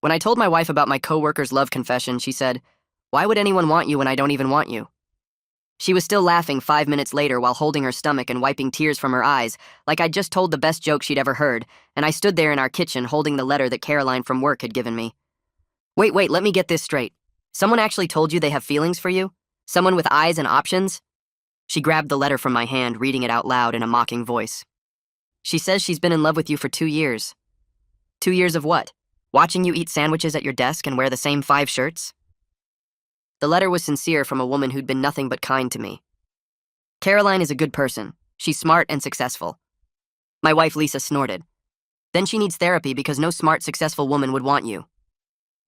When I told my wife about my coworker's love confession, she said, "Why would anyone want you when I don't even want you?" She was still laughing 5 minutes later while holding her stomach and wiping tears from her eyes, like I'd just told the best joke she'd ever heard, and I stood there in our kitchen holding the letter that Caroline from work had given me. Wait, let me get this straight. Someone actually told you they have feelings for you? Someone with eyes and options? She grabbed the letter from my hand, reading it out loud in a mocking voice. She says she's been in love with you for 2 years. 2 years of what? Watching you eat sandwiches at your desk and wear the same 5 shirts? The letter was sincere from a woman who'd been nothing but kind to me. Caroline is a good person. She's smart and successful. My wife Lisa snorted. Then she needs therapy because no smart, successful woman would want you.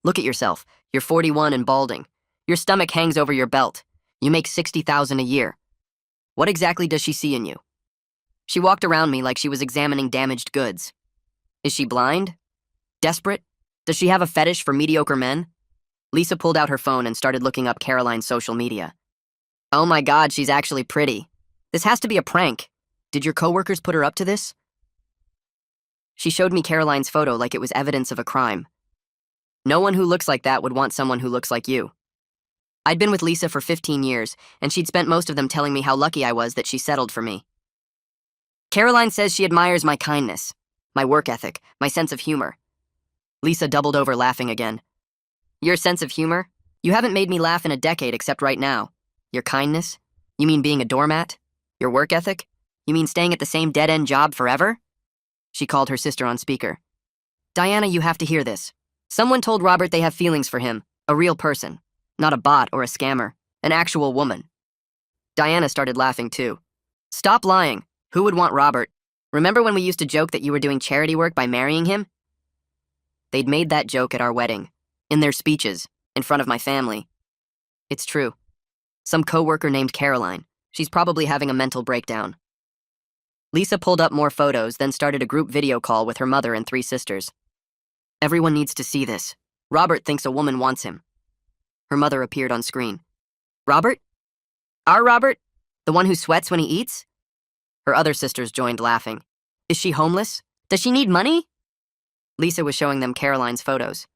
Look at yourself. You're 41 and balding. Your stomach hangs over your belt. You make $60,000 a year. What exactly does she see in you? She walked around me like she was examining damaged goods. Is she blind? Desperate? Does she have a fetish for mediocre men? Lisa pulled out her phone and started looking up Caroline's social media. Oh my God, she's actually pretty. This has to be a prank. Did your coworkers put her up to this? She showed me Caroline's photo like it was evidence of a crime. No one who looks like that would want someone who looks like you. I'd been with Lisa for 15 years, and she'd spent most of them telling me how lucky I was that she settled for me. Caroline says she admires my kindness, my work ethic, my sense of humor. Lisa doubled over, laughing again. Your sense of humor? You haven't made me laugh in a decade except right now. Your kindness? You mean being a doormat? Your work ethic? You mean staying at the same dead-end job forever? She called her sister on speaker. Diana, you have to hear this. Someone told Robert they have feelings for him, a real person, not a bot or a scammer, an actual woman. Diana started laughing too. Stop lying. Who would want Robert? Remember when we used to joke that you were doing charity work by marrying him? They'd made that joke at our wedding, in their speeches, in front of my family. It's true. Some coworker named Caroline. She's probably having a mental breakdown. Lisa pulled up more photos, then started a group video call with her mother and 3 sisters. Everyone needs to see this. Robert thinks a woman wants him. Her mother appeared on screen. Robert? Our Robert? The one who sweats when he eats? Her other sisters joined, laughing. Is she homeless? Does she need money? Lisa was showing them Caroline's photos.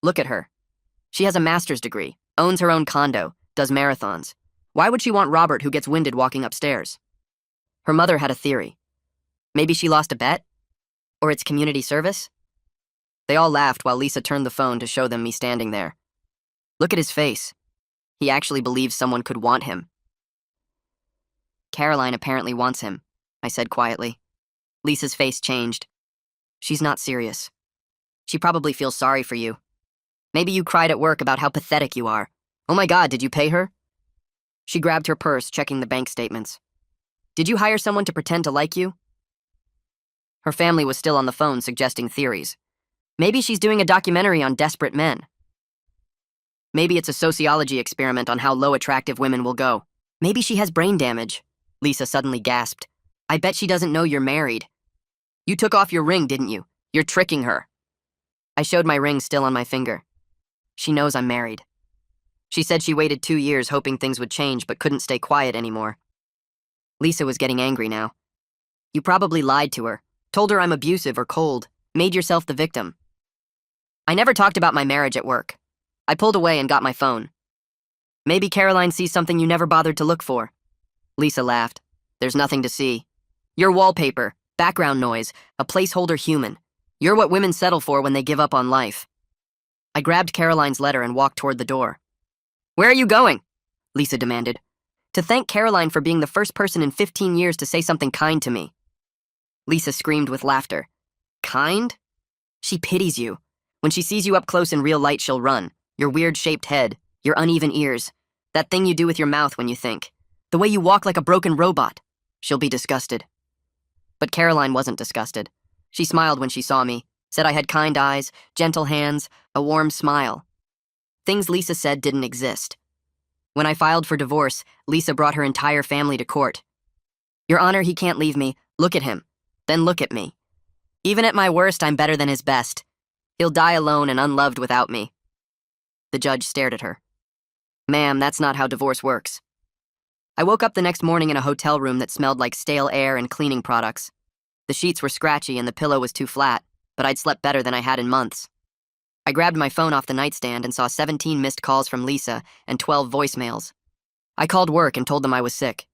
Look at her. She has a master's degree, owns her own condo, does marathons. Why would she want Robert who gets winded walking upstairs? Her mother had a theory. Maybe she lost a bet? Or it's community service? They all laughed while Lisa turned the phone to show them me standing there. Look at his face. He actually believes someone could want him. Caroline apparently wants him, I said quietly. Lisa's face changed. She's not serious. She probably feels sorry for you. Maybe you cried at work about how pathetic you are. Oh my God, did you pay her? She grabbed her purse, checking the bank statements. Did you hire someone to pretend to like you? Her family was still on the phone, suggesting theories. Maybe she's doing a documentary on desperate men. Maybe it's a sociology experiment on how low attractive women will go. Maybe she has brain damage. Lisa suddenly gasped. I bet she doesn't know you're married. You took off your ring, didn't you? You're tricking her. I showed my ring still on my finger. She knows I'm married. She said she waited 2 years hoping things would change but couldn't stay quiet anymore. Lisa was getting angry now. You probably lied to her, told her I'm abusive or cold, made yourself the victim. I never talked about my marriage at work. I pulled away and got my phone. Maybe Caroline sees something you never bothered to look for. Lisa laughed. There's nothing to see. You're wallpaper, background noise, a placeholder human. You're what women settle for when they give up on life. I grabbed Caroline's letter and walked toward the door. Where are you going? Lisa demanded. To thank Caroline for being the first person in 15 years to say something kind to me. Lisa screamed with laughter. Kind? She pities you. When she sees you up close in real light, she'll run. Your weird-shaped head, your uneven ears, that thing you do with your mouth when you think, the way you walk like a broken robot. She'll be disgusted. But Caroline wasn't disgusted. She smiled when she saw me, said I had kind eyes, gentle hands, a warm smile. Things Lisa said didn't exist. When I filed for divorce, Lisa brought her entire family to court. Your Honor, he can't leave me. Look at him. Then look at me. Even at my worst, I'm better than his best. He'll die alone and unloved without me. The judge stared at her. Ma'am, that's not how divorce works. I woke up the next morning in a hotel room that smelled like stale air and cleaning products. The sheets were scratchy and the pillow was too flat, but I'd slept better than I had in months. I grabbed my phone off the nightstand and saw 17 missed calls from Lisa and 12 voicemails. I called work and told them I was sick.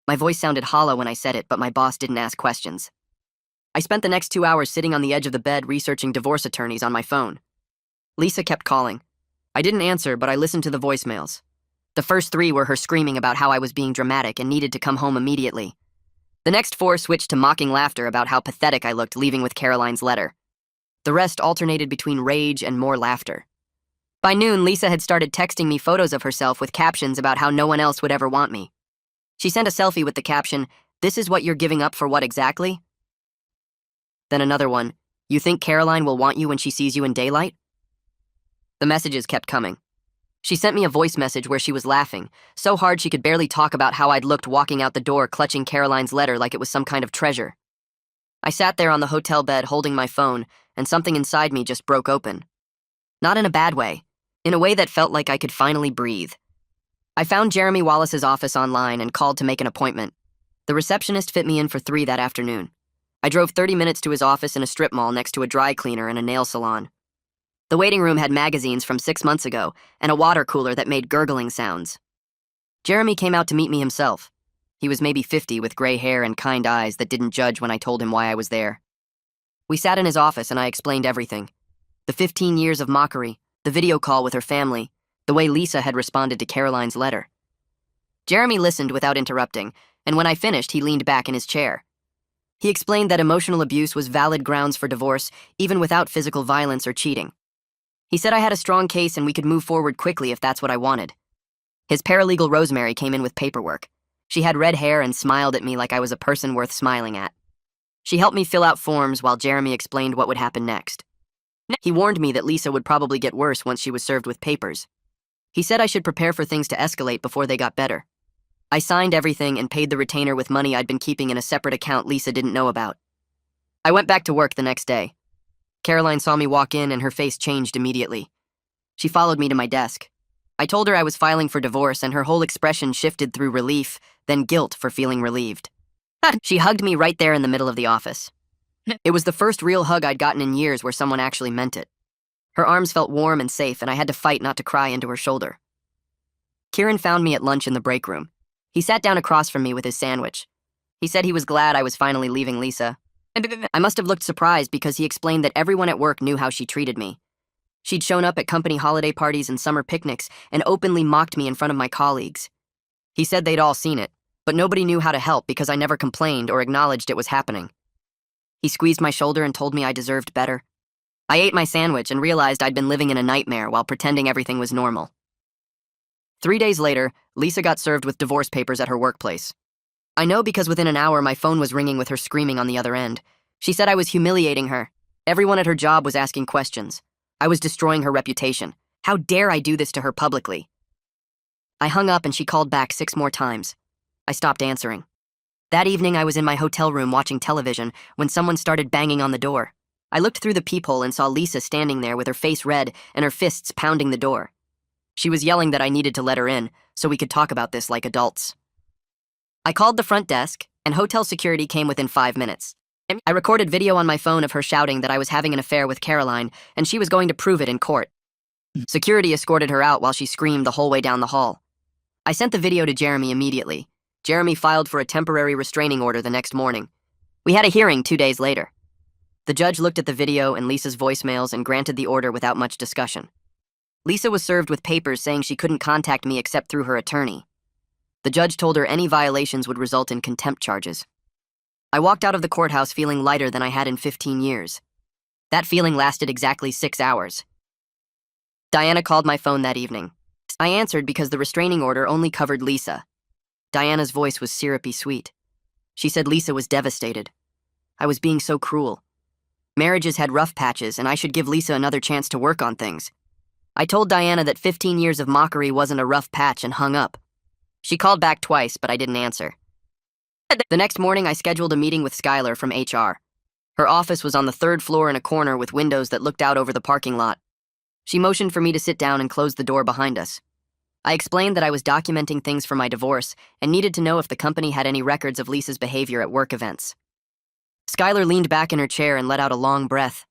My voice sounded hollow when I said it, but my boss didn't ask questions. I spent the next 2 hours sitting on the edge of the bed researching divorce attorneys on my phone. Lisa kept calling. I didn't answer, but I listened to the voicemails. The first 3 were her screaming about how I was being dramatic and needed to come home immediately. The next 4 switched to mocking laughter about how pathetic I looked leaving with Caroline's letter. The rest alternated between rage and more laughter. By noon, Lisa had started texting me photos of herself with captions about how no one else would ever want me. She sent a selfie with the caption, "This is what you're giving up for what exactly?" Then another one, "You think Caroline will want you when she sees you in daylight?" The messages kept coming. She sent me a voice message where she was laughing, so hard she could barely talk about how I'd looked walking out the door clutching Caroline's letter like it was some kind of treasure. I sat there on the hotel bed holding my phone, and something inside me just broke open. Not in a bad way, in a way that felt like I could finally breathe. I found Jeremy Wallace's office online and called to make an appointment. The receptionist fit me in for 3 that afternoon. I drove 30 minutes to his office in a strip mall next to a dry cleaner and a nail salon. The waiting room had magazines from 6 months ago and a water cooler that made gurgling sounds. Jeremy came out to meet me himself. He was maybe 50 with gray hair and kind eyes that didn't judge when I told him why I was there. We sat in his office and I explained everything. The 15 years of mockery, the video call with her family, the way Lisa had responded to Caroline's letter. Jeremy listened without interrupting, and when I finished, he leaned back in his chair. He explained that emotional abuse was valid grounds for divorce, even without physical violence or cheating. He said I had a strong case and we could move forward quickly if that's what I wanted. His paralegal Rosemary came in with paperwork. She had red hair and smiled at me like I was a person worth smiling at. She helped me fill out forms while Jeremy explained what would happen next. He warned me that Lisa would probably get worse once she was served with papers. He said I should prepare for things to escalate before they got better. I signed everything and paid the retainer with money I'd been keeping in a separate account Lisa didn't know about. I went back to work the next day. Caroline saw me walk in and her face changed immediately. She followed me to my desk. I told her I was filing for divorce and her whole expression shifted through relief, then guilt for feeling relieved. She hugged me right there in the middle of the office. It was the first real hug I'd gotten in years where someone actually meant it. Her arms felt warm and safe, and I had to fight not to cry into her shoulder. Kieran found me at lunch in the break room. He sat down across from me with his sandwich. He said he was glad I was finally leaving Lisa. I must have looked surprised because he explained that everyone at work knew how she treated me. She'd shown up at company holiday parties and summer picnics and openly mocked me in front of my colleagues. He said they'd all seen it, but nobody knew how to help because I never complained or acknowledged it was happening. He squeezed my shoulder and told me I deserved better. I ate my sandwich and realized I'd been living in a nightmare while pretending everything was normal. 3 days later, Lisa got served with divorce papers at her workplace. I know because within an hour my phone was ringing with her screaming on the other end. She said I was humiliating her. Everyone at her job was asking questions. I was destroying her reputation. How dare I do this to her publicly? I hung up and she called back 6 more times. I stopped answering. That evening I was in my hotel room watching television when someone started banging on the door. I looked through the peephole and saw Lisa standing there with her face red and her fists pounding the door. She was yelling that I needed to let her in so we could talk about this like adults. I called the front desk, and hotel security came within 5 minutes. I recorded video on my phone of her shouting that I was having an affair with Caroline, and she was going to prove it in court. Security escorted her out while she screamed the whole way down the hall. I sent the video to Jeremy immediately. Jeremy filed for a temporary restraining order the next morning. We had a hearing 2 days later. The judge looked at the video and Lisa's voicemails and granted the order without much discussion. Lisa was served with papers saying she couldn't contact me except through her attorney. The judge told her any violations would result in contempt charges. I walked out of the courthouse feeling lighter than I had in 15 years. That feeling lasted exactly 6 hours. Diana called my phone that evening. I answered because the restraining order only covered Lisa. Diana's voice was syrupy sweet. She said Lisa was devastated. I was being so cruel. Marriages had rough patches, and I should give Lisa another chance to work on things. I told Diana that 15 years of mockery wasn't a rough patch and hung up. She called back twice, but I didn't answer. The next morning, I scheduled a meeting with Skylar from HR. Her office was on the 3rd floor in a corner with windows that looked out over the parking lot. She motioned for me to sit down and close the door behind us. I explained that I was documenting things for my divorce and needed to know if the company had any records of Lisa's behavior at work events. Skylar leaned back in her chair and let out a long breath.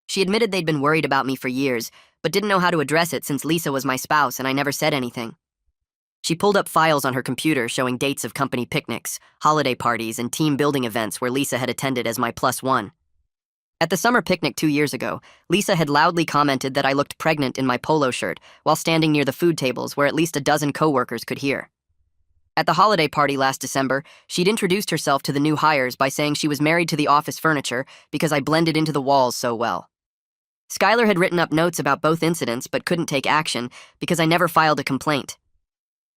She admitted they'd been worried about me for years, but didn't know how to address it since Lisa was my spouse and I never said anything. She pulled up files on her computer showing dates of company picnics, holiday parties, and team building events where Lisa had attended as my plus one. At the summer picnic 2 years ago, Lisa had loudly commented that I looked pregnant in my polo shirt while standing near the food tables where at least a dozen coworkers could hear. At the holiday party last December, she'd introduced herself to the new hires by saying she was married to the office furniture because I blended into the walls so well. Skylar had written up notes about both incidents but couldn't take action because I never filed a complaint.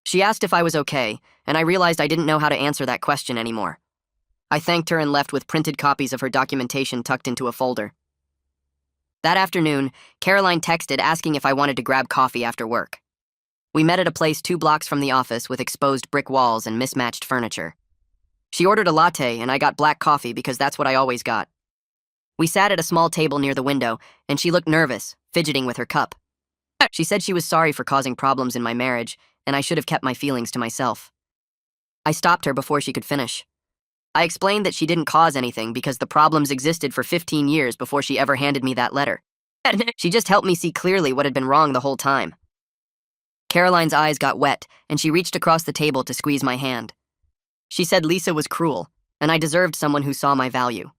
She asked if I was okay, and I realized I didn't know how to answer that question anymore. I thanked her and left with printed copies of her documentation tucked into a folder. That afternoon, Caroline texted asking if I wanted to grab coffee after work. We met at a place 2 blocks from the office with exposed brick walls and mismatched furniture. She ordered a latte and I got black coffee because that's what I always got. We sat at a small table near the window, and she looked nervous, fidgeting with her cup. She said she was sorry for causing problems in my marriage, and I should have kept my feelings to myself. I stopped her before she could finish. I explained that she didn't cause anything because the problems existed for 15 years before she ever handed me that letter. She just helped me see clearly what had been wrong the whole time. Caroline's eyes got wet, and she reached across the table to squeeze my hand. She said Lisa was cruel, and I deserved someone who saw my value.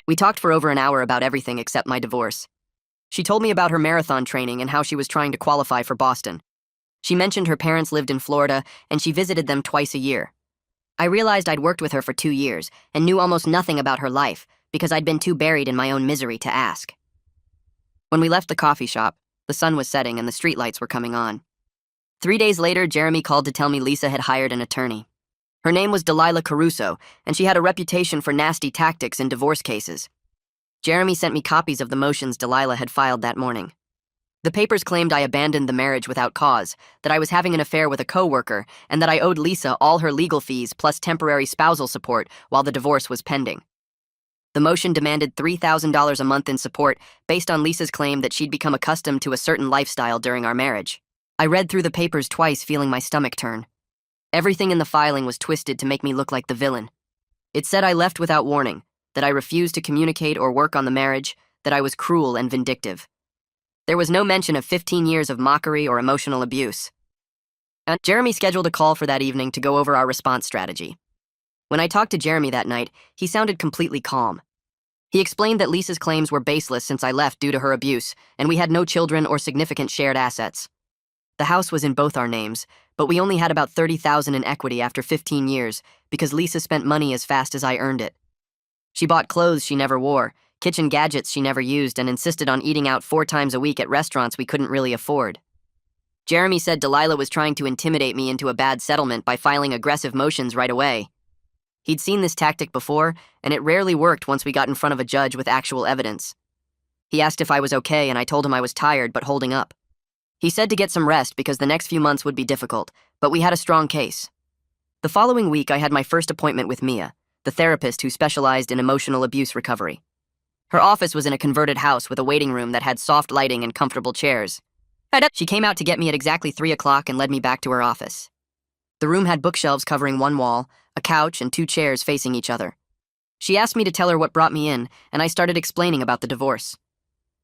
We talked for over an hour about everything except my divorce. She told me about her marathon training and how she was trying to qualify for Boston. She mentioned her parents lived in Florida, and she visited them twice a year. I realized I'd worked with her for 2 years and knew almost nothing about her life because I'd been too buried in my own misery to ask. When we left the coffee shop, the sun was setting and the streetlights were coming on. 3 days later, Jeremy called to tell me Lisa had hired an attorney. Her name was Delilah Caruso, and she had a reputation for nasty tactics in divorce cases. Jeremy sent me copies of the motions Delilah had filed that morning. The papers claimed I abandoned the marriage without cause, that I was having an affair with a coworker, and that I owed Lisa all her legal fees plus temporary spousal support while the divorce was pending. The motion demanded $3,000 a month in support based on Lisa's claim that she'd become accustomed to a certain lifestyle during our marriage. I read through the papers twice, feeling my stomach turn. Everything in the filing was twisted to make me look like the villain. It said I left without warning, that I refused to communicate or work on the marriage, that I was cruel and vindictive. There was no mention of 15 years of mockery or emotional abuse. And Jeremy scheduled a call for that evening to go over our response strategy. When I talked to Jeremy that night, he sounded completely calm. He explained that Lisa's claims were baseless since I left due to her abuse, and we had no children or significant shared assets. The house was in both our names, but we only had about $30,000 in equity after 15 years because Lisa spent money as fast as I earned it. She bought clothes she never wore, kitchen gadgets she never used, and insisted on eating out 4 times a week at restaurants we couldn't really afford. Jeremy said Delilah was trying to intimidate me into a bad settlement by filing aggressive motions right away. He'd seen this tactic before, and it rarely worked once we got in front of a judge with actual evidence. He asked if I was okay, and I told him I was tired but holding up. He said to get some rest because the next few months would be difficult, but we had a strong case. The following week, I had my first appointment with Mia, the therapist who specialized in emotional abuse recovery. Her office was in a converted house with a waiting room that had soft lighting and comfortable chairs. She came out to get me at exactly 3 o'clock and led me back to her office. The room had bookshelves covering one wall, a couch, and 2 chairs facing each other. She asked me to tell her what brought me in, and I started explaining about the divorce.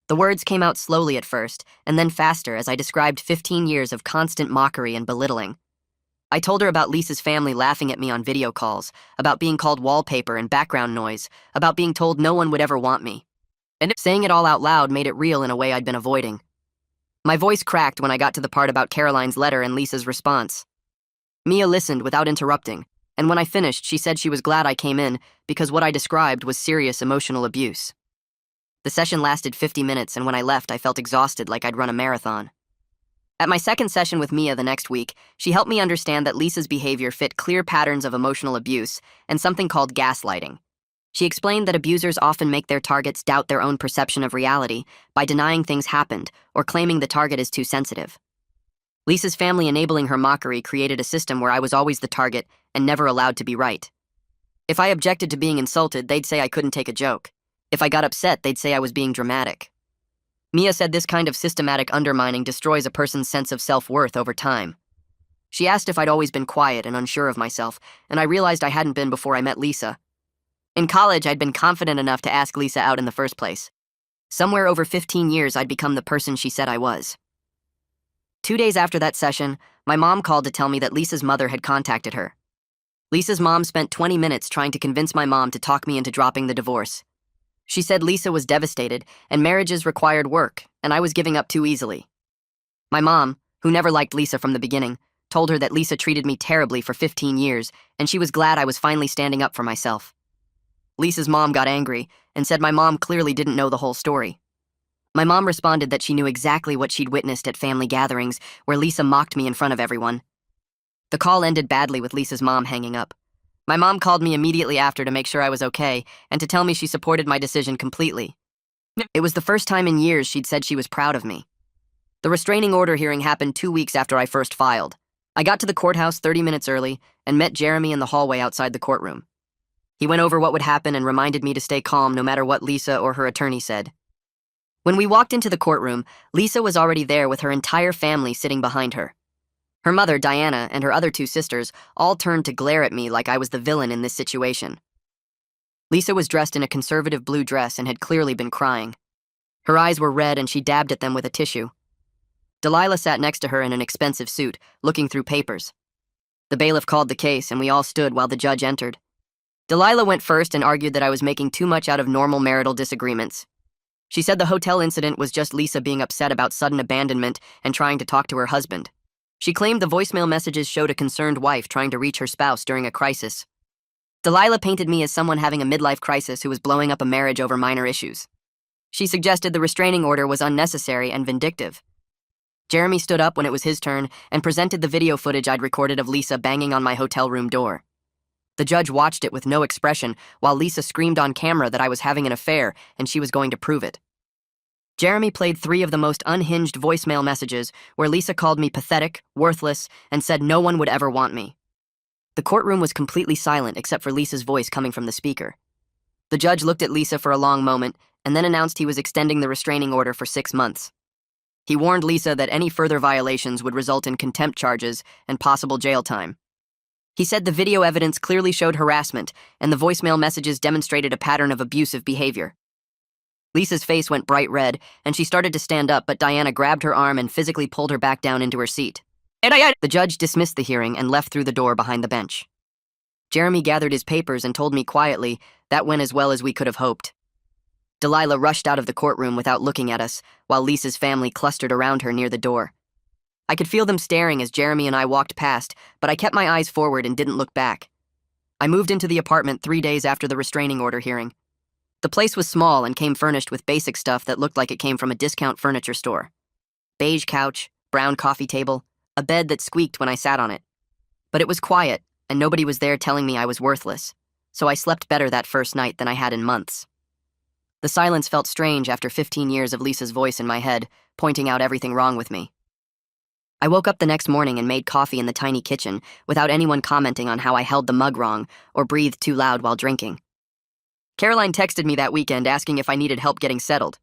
The words came out slowly at first, and then faster as I described 15 years of constant mockery and belittling. I told her about Lisa's family laughing at me on video calls, about being called wallpaper and background noise, about being told no one would ever want me. And saying it all out loud made it real in a way I'd been avoiding. My voice cracked when I got to the part about Caroline's letter and Lisa's response. Mia listened without interrupting, and when I finished, she said she was glad I came in because what I described was serious emotional abuse. The session lasted 50 minutes, and when I left, I felt exhausted like I'd run a marathon. At my second session with Mia the next week, she helped me understand that Lisa's behavior fit clear patterns of emotional abuse and something called gaslighting. She explained that abusers often make their targets doubt their own perception of reality by denying things happened or claiming the target is too sensitive. Lisa's family enabling her mockery created a system where I was always the target and never allowed to be right. If I objected to being insulted, they'd say I couldn't take a joke. If I got upset, they'd say I was being dramatic. Mia said this kind of systematic undermining destroys a person's sense of self-worth over time. She asked if I'd always been quiet and unsure of myself, and I realized I hadn't been before I met Lisa. In college, I'd been confident enough to ask Lisa out in the first place. Somewhere over 15 years, I'd become the person she said I was. 2 days after that session, my mom called to tell me that Lisa's mother had contacted her. Lisa's mom spent 20 minutes trying to convince my mom to talk me into dropping the divorce. She said Lisa was devastated and marriages required work, and I was giving up too easily. My mom, who never liked Lisa from the beginning, told her that Lisa treated me terribly for 15 years, and she was glad I was finally standing up for myself. Lisa's mom got angry and said my mom clearly didn't know the whole story. My mom responded that she knew exactly what she'd witnessed at family gatherings where Lisa mocked me in front of everyone. The call ended badly with Lisa's mom hanging up. My mom called me immediately after to make sure I was okay and to tell me she supported my decision completely. It was the first time in years she'd said she was proud of me. The restraining order hearing happened 2 weeks after I first filed. I got to the courthouse 30 minutes early and met Jeremy in the hallway outside the courtroom. He went over what would happen and reminded me to stay calm no matter what Lisa or her attorney said. When we walked into the courtroom, Lisa was already there with her entire family sitting behind her. Her mother, Diana, and her other 2 sisters all turned to glare at me like I was the villain in this situation. Lisa was dressed in a conservative blue dress and had clearly been crying. Her eyes were red and she dabbed at them with a tissue. Delilah sat next to her in an expensive suit, looking through papers. The bailiff called the case and we all stood while the judge entered. Delilah went first and argued that I was making too much out of normal marital disagreements. She said the hotel incident was just Lisa being upset about sudden abandonment and trying to talk to her husband. She claimed the voicemail messages showed a concerned wife trying to reach her spouse during a crisis. Delilah painted me as someone having a midlife crisis who was blowing up a marriage over minor issues. She suggested the restraining order was unnecessary and vindictive. Jeremy stood up when it was his turn and presented the video footage I'd recorded of Lisa banging on my hotel room door. The judge watched it with no expression while Lisa screamed on camera that I was having an affair and she was going to prove it. Jeremy played 3 of the most unhinged voicemail messages where Lisa called me pathetic, worthless, and said no one would ever want me. The courtroom was completely silent except for Lisa's voice coming from the speaker. The judge looked at Lisa for a long moment and then announced he was extending the restraining order for 6 months. He warned Lisa that any further violations would result in contempt charges and possible jail time. He said the video evidence clearly showed harassment, and the voicemail messages demonstrated a pattern of abusive behavior. Lisa's face went bright red, and she started to stand up, but Diana grabbed her arm and physically pulled her back down into her seat. The judge dismissed the hearing and left through the door behind the bench. Jeremy gathered his papers and told me quietly that went as well as we could have hoped. Delilah rushed out of the courtroom without looking at us, while Lisa's family clustered around her near the door. I could feel them staring as Jeremy and I walked past, but I kept my eyes forward and didn't look back. I moved into the apartment 3 days after the restraining order hearing. The place was small and came furnished with basic stuff that looked like it came from a discount furniture store. Beige couch, brown coffee table, a bed that squeaked when I sat on it. But it was quiet, and nobody was there telling me I was worthless, so I slept better that first night than I had in months. The silence felt strange after 15 years of Lisa's voice in my head, pointing out everything wrong with me. I woke up the next morning and made coffee in the tiny kitchen without anyone commenting on how I held the mug wrong or breathed too loud while drinking. Caroline texted me that weekend asking if I needed help getting settled.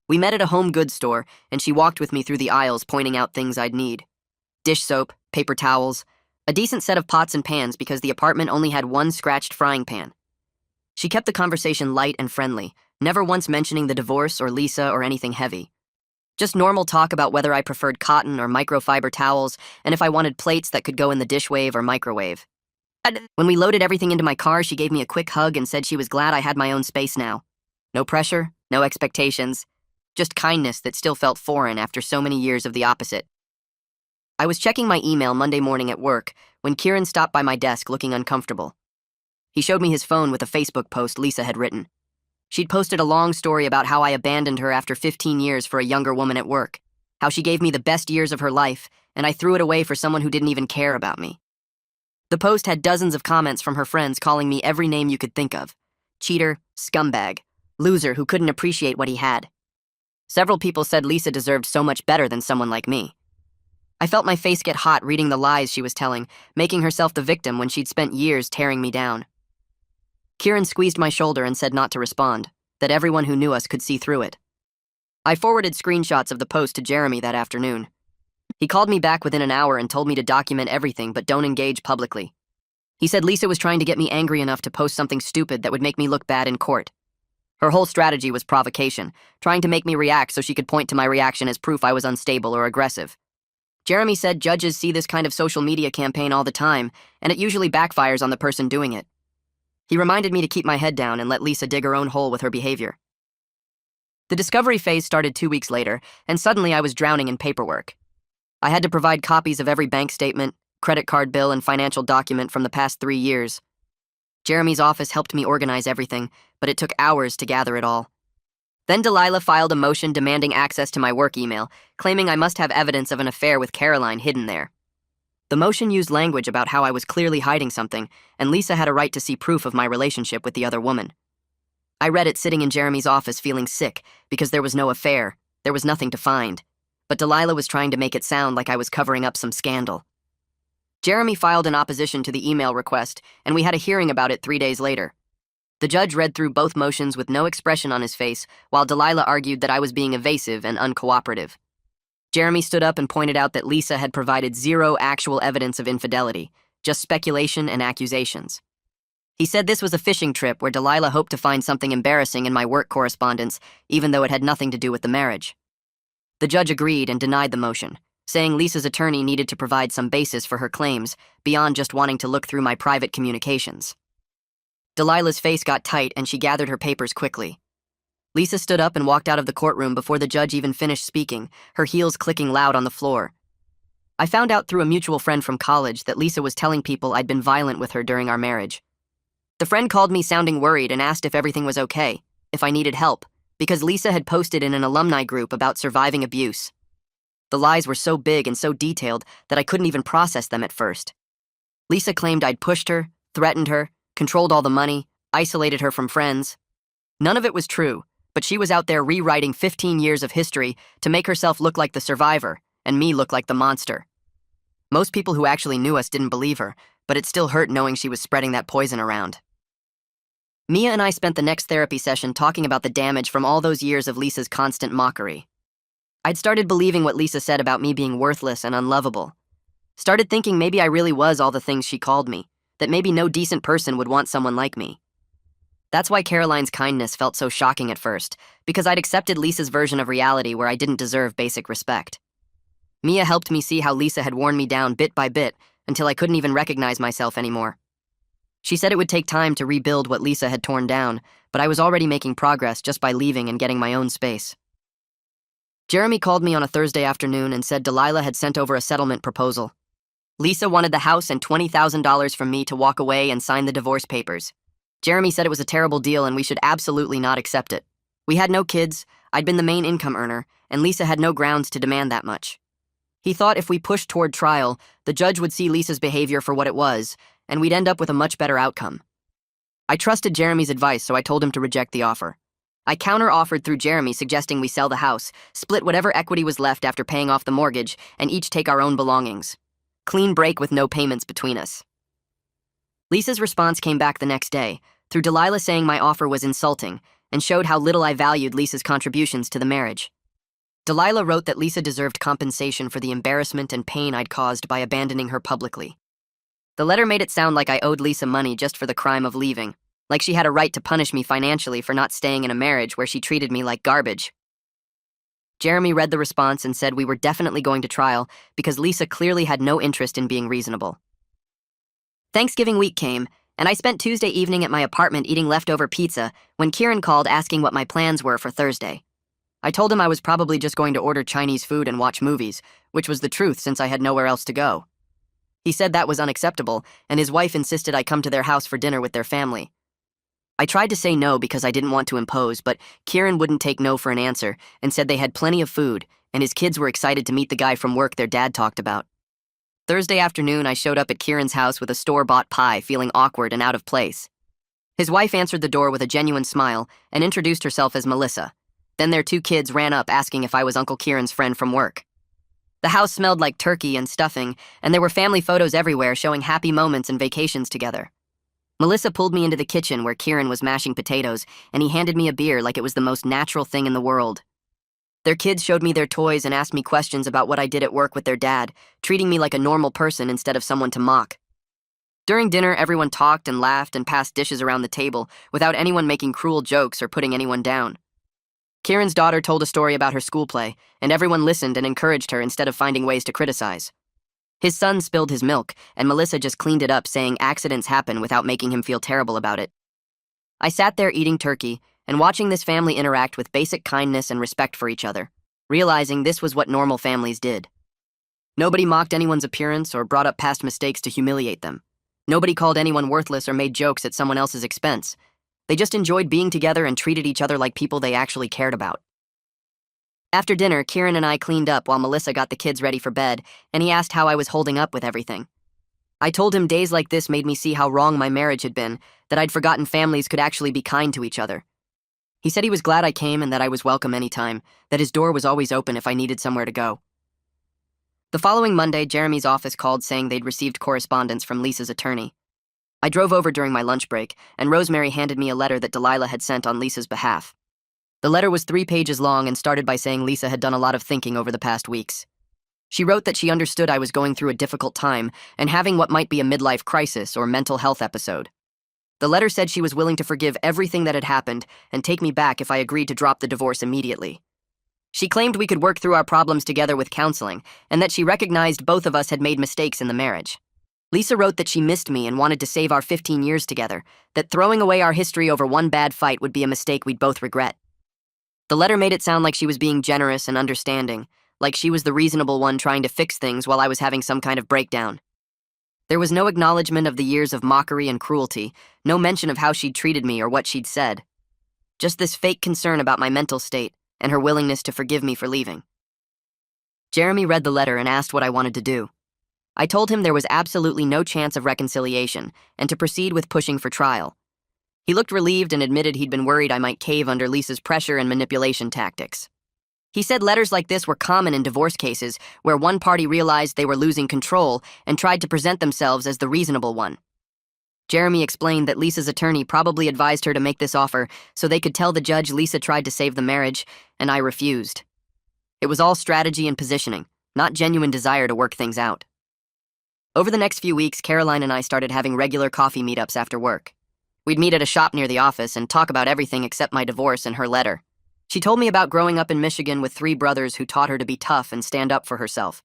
We met at a home goods store, and she walked with me through the aisles pointing out things I'd need. Dish soap, paper towels, a decent set of pots and pans because the apartment only had 1 scratched frying pan. She kept the conversation light and friendly, never once mentioning the divorce or Lisa or anything heavy. Just normal talk about whether I preferred cotton or microfiber towels and if I wanted plates that could go in the dishwave or microwave. When we loaded everything into my car, she gave me a quick hug and said she was glad I had my own space now. No pressure, no expectations, just kindness that still felt foreign after so many years of the opposite. I was checking my email Monday morning at work when Kieran stopped by my desk looking uncomfortable. He showed me his phone with a Facebook post Lisa had written. She'd posted a long story about how I abandoned her after 15 years for a younger woman at work, how she gave me the best years of her life, and I threw it away for someone who didn't even care about me. The post had dozens of comments from her friends calling me every name you could think of: cheater, scumbag, loser who couldn't appreciate what he had. Several people said Lisa deserved so much better than someone like me. I felt my face get hot reading the lies she was telling, making herself the victim when she'd spent years tearing me down. Kieran squeezed my shoulder and said not to respond, that everyone who knew us could see through it. I forwarded screenshots of the post to Jeremy that afternoon. He called me back within an hour and told me to document everything but don't engage publicly. He said Lisa was trying to get me angry enough to post something stupid that would make me look bad in court. Her whole strategy was provocation, trying to make me react so she could point to my reaction as proof I was unstable or aggressive. Jeremy said judges see this kind of social media campaign all the time, and it usually backfires on the person doing it. He reminded me to keep my head down and let Lisa dig her own hole with her behavior. The discovery phase started 2 weeks later, and suddenly I was drowning in paperwork. I had to provide copies of every bank statement, credit card bill, and financial document from the past 3 years. Jeremy's office helped me organize everything, but it took hours to gather it all. Then Delilah filed a motion demanding access to my work email, claiming I must have evidence of an affair with Caroline hidden there. The motion used language about how I was clearly hiding something, and Lisa had a right to see proof of my relationship with the other woman. I read it sitting in Jeremy's office feeling sick because there was no affair, there was nothing to find. But Delilah was trying to make it sound like I was covering up some scandal. Jeremy filed an opposition to the email request, and we had a hearing about it 3 days later. The judge read through both motions with no expression on his face, while Delilah argued that I was being evasive and uncooperative. Jeremy stood up and pointed out that Lisa had provided zero actual evidence of infidelity, just speculation and accusations. He said this was a fishing trip where Delilah hoped to find something embarrassing in my work correspondence, even though it had nothing to do with the marriage. The judge agreed and denied the motion, saying Lisa's attorney needed to provide some basis for her claims, beyond just wanting to look through my private communications. Delilah's face got tight and she gathered her papers quickly. Lisa stood up and walked out of the courtroom before the judge even finished speaking, her heels clicking loud on the floor. I found out through a mutual friend from college that Lisa was telling people I'd been violent with her during our marriage. The friend called me sounding worried and asked if everything was okay, if I needed help, because Lisa had posted in an alumni group about surviving abuse. The lies were so big and so detailed that I couldn't even process them at first. Lisa claimed I'd pushed her, threatened her, controlled all the money, isolated her from friends. None of it was true, but she was out there rewriting 15 years of history to make herself look like the survivor and me look like the monster. Most people who actually knew us didn't believe her, but it still hurt knowing she was spreading that poison around. Mia and I spent the next therapy session talking about the damage from all those years of Lisa's constant mockery. I'd started believing what Lisa said about me being worthless and unlovable. Started thinking maybe I really was all the things she called me, that maybe no decent person would want someone like me. That's why Caroline's kindness felt so shocking at first, because I'd accepted Lisa's version of reality where I didn't deserve basic respect. Mia helped me see how Lisa had worn me down bit by bit until I couldn't even recognize myself anymore. She said it would take time to rebuild what Lisa had torn down, but I was already making progress just by leaving and getting my own space. Jeremy called me on a Thursday afternoon and said Delilah had sent over a settlement proposal. Lisa wanted the house and $20,000 from me to walk away and sign the divorce papers. Jeremy said it was a terrible deal and we should absolutely not accept it. We had no kids, I'd been the main income earner, and Lisa had no grounds to demand that much. He thought if we pushed toward trial, the judge would see Lisa's behavior for what it was, and we'd end up with a much better outcome. I trusted Jeremy's advice, so I told him to reject the offer. I counter-offered through Jeremy, suggesting we sell the house, split whatever equity was left after paying off the mortgage, and each take our own belongings. Clean break with no payments between us. Lisa's response came back the next day, through Delilah saying my offer was insulting, and showed how little I valued Lisa's contributions to the marriage. Delilah wrote that Lisa deserved compensation for the embarrassment and pain I'd caused by abandoning her publicly. The letter made it sound like I owed Lisa money just for the crime of leaving, like she had a right to punish me financially for not staying in a marriage where she treated me like garbage. Jeremy read the response and said we were definitely going to trial because Lisa clearly had no interest in being reasonable. Thanksgiving week came, and I spent Tuesday evening at my apartment eating leftover pizza when Kieran called asking what my plans were for Thursday. I told him I was probably just going to order Chinese food and watch movies, which was the truth since I had nowhere else to go. He said that was unacceptable, and his wife insisted I come to their house for dinner with their family. I tried to say no because I didn't want to impose, but Kieran wouldn't take no for an answer and said they had plenty of food, and his kids were excited to meet the guy from work their dad talked about. Thursday afternoon, I showed up at Kieran's house with a store-bought pie, feeling awkward and out of place. His wife answered the door with a genuine smile and introduced herself as Melissa. Then their 2 kids ran up asking if I was Uncle Kieran's friend from work. The house smelled like turkey and stuffing, and there were family photos everywhere showing happy moments and vacations together. Melissa pulled me into the kitchen where Kieran was mashing potatoes, and he handed me a beer like it was the most natural thing in the world. Their kids showed me their toys and asked me questions about what I did at work with their dad, treating me like a normal person instead of someone to mock. During dinner, everyone talked and laughed and passed dishes around the table without anyone making cruel jokes or putting anyone down. Kieran's daughter told a story about her school play, and everyone listened and encouraged her instead of finding ways to criticize. His son spilled his milk, and Melissa just cleaned it up, saying accidents happen without making him feel terrible about it. I sat there eating turkey and watching this family interact with basic kindness and respect for each other, realizing this was what normal families did. Nobody mocked anyone's appearance or brought up past mistakes to humiliate them. Nobody called anyone worthless or made jokes at someone else's expense. They just enjoyed being together and treated each other like people they actually cared about. After dinner, Kieran and I cleaned up while Melissa got the kids ready for bed, and he asked how I was holding up with everything. I told him days like this made me see how wrong my marriage had been, that I'd forgotten families could actually be kind to each other. He said he was glad I came and that I was welcome anytime, that his door was always open if I needed somewhere to go. The following Monday, Jeremy's office called saying they'd received correspondence from Lisa's attorney. I drove over during my lunch break, and Rosemary handed me a letter that Delilah had sent on Lisa's behalf. The letter was 3 pages long and started by saying Lisa had done a lot of thinking over the past weeks. She wrote that she understood I was going through a difficult time and having what might be a midlife crisis or mental health episode. The letter said she was willing to forgive everything that had happened and take me back if I agreed to drop the divorce immediately. She claimed we could work through our problems together with counseling, and that she recognized both of us had made mistakes in the marriage. Lisa wrote that she missed me and wanted to save our 15 years together, that throwing away our history over one bad fight would be a mistake we'd both regret. The letter made it sound like she was being generous and understanding, like she was the reasonable one trying to fix things while I was having some kind of breakdown. There was no acknowledgement of the years of mockery and cruelty, no mention of how she'd treated me or what she'd said. Just this fake concern about my mental state and her willingness to forgive me for leaving. Jeremy read the letter and asked what I wanted to do. I told him there was absolutely no chance of reconciliation and to proceed with pushing for trial. He looked relieved and admitted he'd been worried I might cave under Lisa's pressure and manipulation tactics. He said letters like this were common in divorce cases where one party realized they were losing control and tried to present themselves as the reasonable one. Jeremy explained that Lisa's attorney probably advised her to make this offer so they could tell the judge Lisa tried to save the marriage, and I refused. It was all strategy and positioning, not genuine desire to work things out. Over the next few weeks, Caroline and I started having regular coffee meetups after work. We'd meet at a shop near the office and talk about everything except my divorce and her letter. She told me about growing up in Michigan with 3 brothers who taught her to be tough and stand up for herself.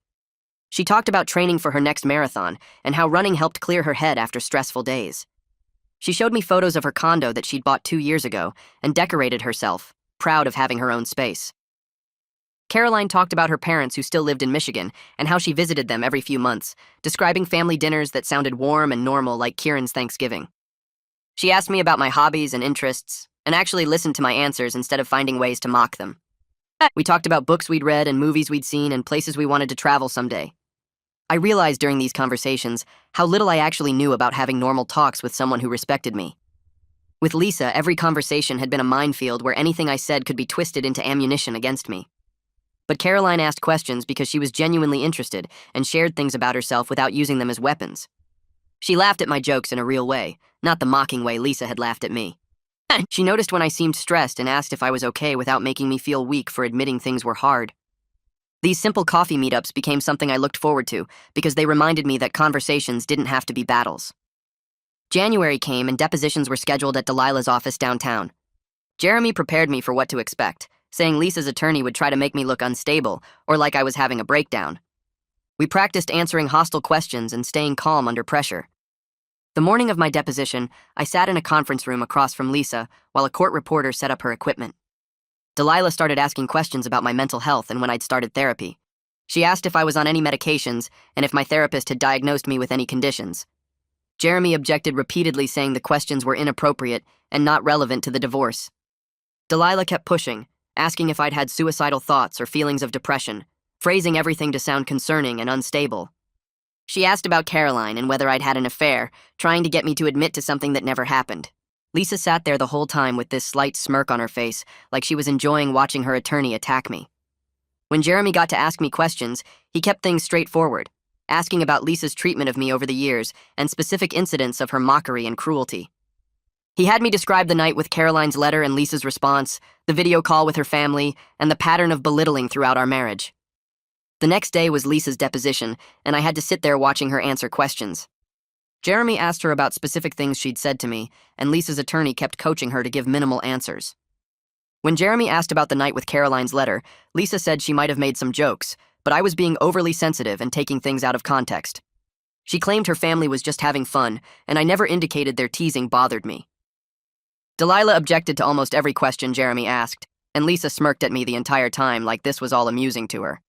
She talked about training for her next marathon and how running helped clear her head after stressful days. She showed me photos of her condo that she'd bought 2 years ago and decorated herself, proud of having her own space. Caroline talked about her parents who still lived in Michigan and how she visited them every few months, describing family dinners that sounded warm and normal like Kieran's Thanksgiving. She asked me about my hobbies and interests, and actually listened to my answers instead of finding ways to mock them. We talked about books we'd read and movies we'd seen and places we wanted to travel someday. I realized during these conversations how little I actually knew about having normal talks with someone who respected me. With Lisa, every conversation had been a minefield where anything I said could be twisted into ammunition against me. But Caroline asked questions because she was genuinely interested and shared things about herself without using them as weapons. She laughed at my jokes in a real way, not the mocking way Lisa had laughed at me. She noticed when I seemed stressed and asked if I was okay without making me feel weak for admitting things were hard. These simple coffee meetups became something I looked forward to because they reminded me that conversations didn't have to be battles. January came and depositions were scheduled at Delilah's office downtown. Jeremy prepared me for what to expect, saying Lisa's attorney would try to make me look unstable or like I was having a breakdown. We practiced answering hostile questions and staying calm under pressure. The morning of my deposition, I sat in a conference room across from Lisa while a court reporter set up her equipment. Delilah started asking questions about my mental health and when I'd started therapy. She asked if I was on any medications and if my therapist had diagnosed me with any conditions. Jeremy objected repeatedly, saying the questions were inappropriate and not relevant to the divorce. Delilah kept pushing, asking if I'd had suicidal thoughts or feelings of depression, phrasing everything to sound concerning and unstable. She asked about Caroline and whether I'd had an affair, trying to get me to admit to something that never happened. Lisa sat there the whole time with this slight smirk on her face, like she was enjoying watching her attorney attack me. When Jeremy got to ask me questions, he kept things straightforward, asking about Lisa's treatment of me over the years and specific incidents of her mockery and cruelty. He had me describe the night with Caroline's letter and Lisa's response, the video call with her family, and the pattern of belittling throughout our marriage. The next day was Lisa's deposition, and I had to sit there watching her answer questions. Jeremy asked her about specific things she'd said to me, and Lisa's attorney kept coaching her to give minimal answers. When Jeremy asked about the night with Caroline's letter, Lisa said she might have made some jokes, but I was being overly sensitive and taking things out of context. She claimed her family was just having fun, and I never indicated their teasing bothered me. Delilah objected to almost every question Jeremy asked, and Lisa smirked at me the entire time like this was all amusing to her.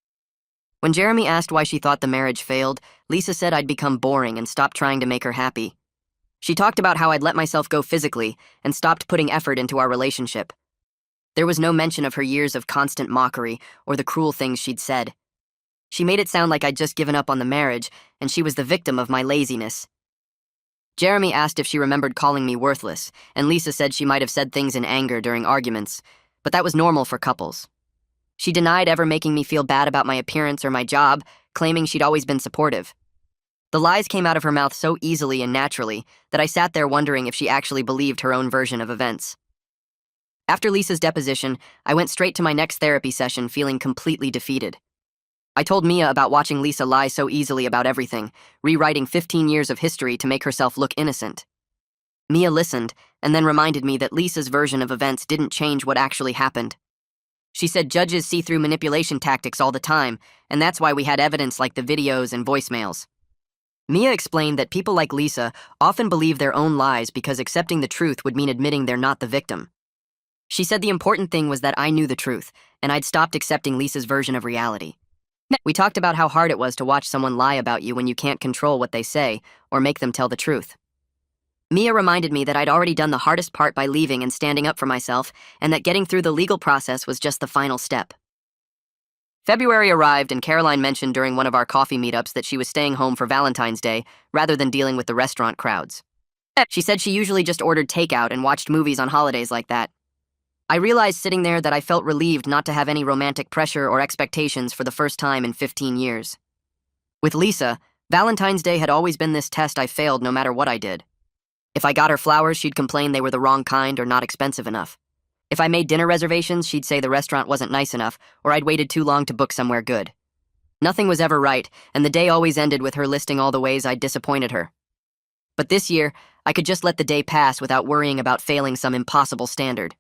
When Jeremy asked why she thought the marriage failed, Lisa said I'd become boring and stopped trying to make her happy. She talked about how I'd let myself go physically and stopped putting effort into our relationship. There was no mention of her years of constant mockery or the cruel things she'd said. She made it sound like I'd just given up on the marriage and she was the victim of my laziness. Jeremy asked if she remembered calling me worthless, and Lisa said she might have said things in anger during arguments, but that was normal for couples. She denied ever making me feel bad about my appearance or my job, claiming she'd always been supportive. The lies came out of her mouth so easily and naturally that I sat there wondering if she actually believed her own version of events. After Lisa's deposition, I went straight to my next therapy session feeling completely defeated. I told Mia about watching Lisa lie so easily about everything, rewriting 15 years of history to make herself look innocent. Mia listened, and then reminded me that Lisa's version of events didn't change what actually happened. She said judges see through manipulation tactics all the time, and that's why we had evidence like the videos and voicemails. Mia explained that people like Lisa often believe their own lies because accepting the truth would mean admitting they're not the victim. She said the important thing was that I knew the truth, and I'd stopped accepting Lisa's version of reality. We talked about how hard it was to watch someone lie about you when you can't control what they say or make them tell the truth. Mia reminded me that I'd already done the hardest part by leaving and standing up for myself, and that getting through the legal process was just the final step. February arrived, and Caroline mentioned during one of our coffee meetups that she was staying home for Valentine's Day rather than dealing with the restaurant crowds. She said she usually just ordered takeout and watched movies on holidays like that. I realized sitting there that I felt relieved not to have any romantic pressure or expectations for the first time in 15 years. With Lisa, Valentine's Day had always been this test I failed no matter what I did. If I got her flowers, she'd complain they were the wrong kind or not expensive enough. If I made dinner reservations, she'd say the restaurant wasn't nice enough or I'd waited too long to book somewhere good. Nothing was ever right, and the day always ended with her listing all the ways I'd disappointed her. But this year, I could just let the day pass without worrying about failing some impossible standard.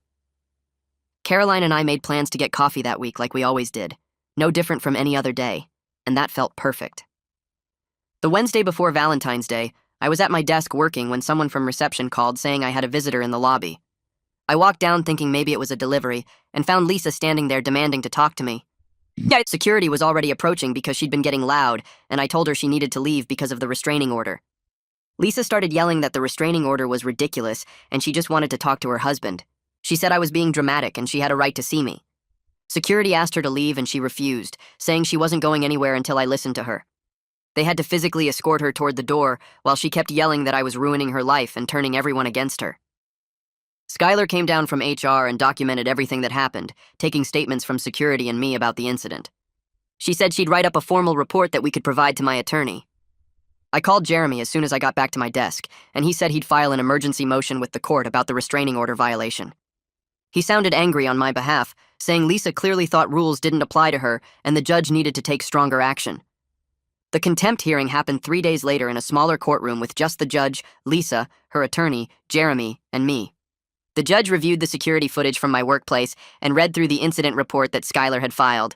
Caroline and I made plans to get coffee that week like we always did, no different from any other day, and that felt perfect. The Wednesday before Valentine's Day, I was at my desk working when someone from reception called saying I had a visitor in the lobby. I walked down thinking maybe it was a delivery and found Lisa standing there demanding to talk to me. Security was already approaching because she'd been getting loud, and I told her she needed to leave because of the restraining order. Lisa started yelling that the restraining order was ridiculous and she just wanted to talk to her husband. She said I was being dramatic and she had a right to see me. Security asked her to leave and she refused, saying she wasn't going anywhere until I listened to her. They had to physically escort her toward the door while she kept yelling that I was ruining her life and turning everyone against her. Skylar came down from HR and documented everything that happened, taking statements from security and me about the incident. She said she'd write up a formal report that we could provide to my attorney. I called Jeremy as soon as I got back to my desk, and he said he'd file an emergency motion with the court about the restraining order violation. He sounded angry on my behalf, saying Lisa clearly thought rules didn't apply to her and the judge needed to take stronger action. The contempt hearing happened 3 days later in a smaller courtroom with just the judge, Lisa, her attorney, Jeremy, and me. The judge reviewed the security footage from my workplace and read through the incident report that Skylar had filed.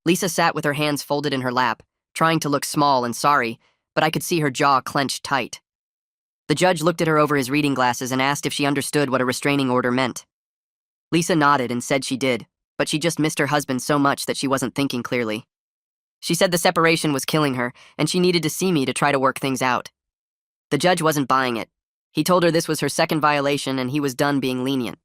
Lisa sat with her hands folded in her lap, trying to look small and sorry, but I could see her jaw clenched tight. The judge looked at her over his reading glasses and asked if she understood what a restraining order meant. Lisa nodded and said she did, but she just missed her husband so much that she wasn't thinking clearly. She said the separation was killing her, and she needed to see me to try to work things out. The judge wasn't buying it. He told her this was her second violation and he was done being lenient.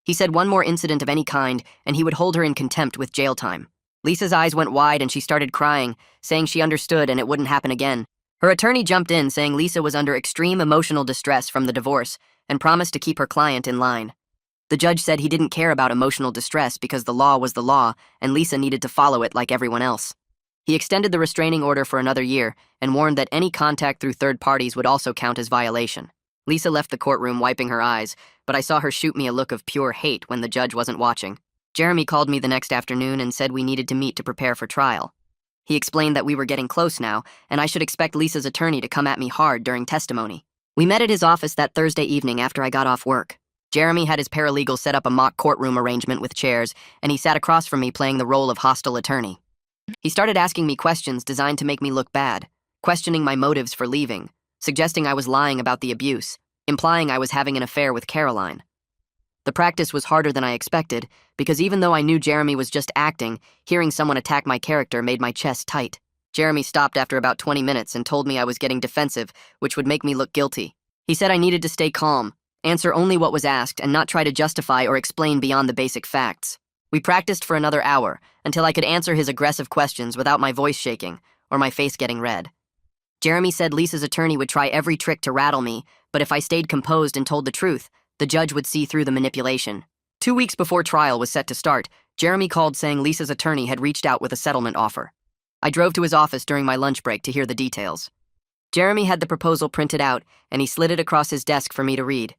He said one more incident of any kind and he would hold her in contempt with jail time. Lisa's eyes went wide and she started crying, saying she understood and it wouldn't happen again. Her attorney jumped in, saying Lisa was under extreme emotional distress from the divorce and promised to keep her client in line. The judge said he didn't care about emotional distress because the law was the law and Lisa needed to follow it like everyone else. He extended the restraining order for another year and warned that any contact through third parties would also count as violation. Lisa left the courtroom wiping her eyes, but I saw her shoot me a look of pure hate when the judge wasn't watching. Jeremy called me the next afternoon and said we needed to meet to prepare for trial. He explained that we were getting close now, and I should expect Lisa's attorney to come at me hard during testimony. We met at his office that Thursday evening after I got off work. Jeremy had his paralegal set up a mock courtroom arrangement with chairs, and he sat across from me playing the role of hostile attorney. He started asking me questions designed to make me look bad, questioning my motives for leaving, suggesting I was lying about the abuse, implying I was having an affair with Caroline. The practice was harder than I expected, because even though I knew Jeremy was just acting, hearing someone attack my character made my chest tight. Jeremy stopped after about 20 minutes and told me I was getting defensive, which would make me look guilty. He said I needed to stay calm, answer only what was asked, and not try to justify or explain beyond the basic facts. We practiced for another hour, until I could answer his aggressive questions without my voice shaking or my face getting red. Jeremy said Lisa's attorney would try every trick to rattle me, but if I stayed composed and told the truth, the judge would see through the manipulation. 2 weeks before trial was set to start, Jeremy called saying Lisa's attorney had reached out with a settlement offer. I drove to his office during my lunch break to hear the details. Jeremy had the proposal printed out, and he slid it across his desk for me to read.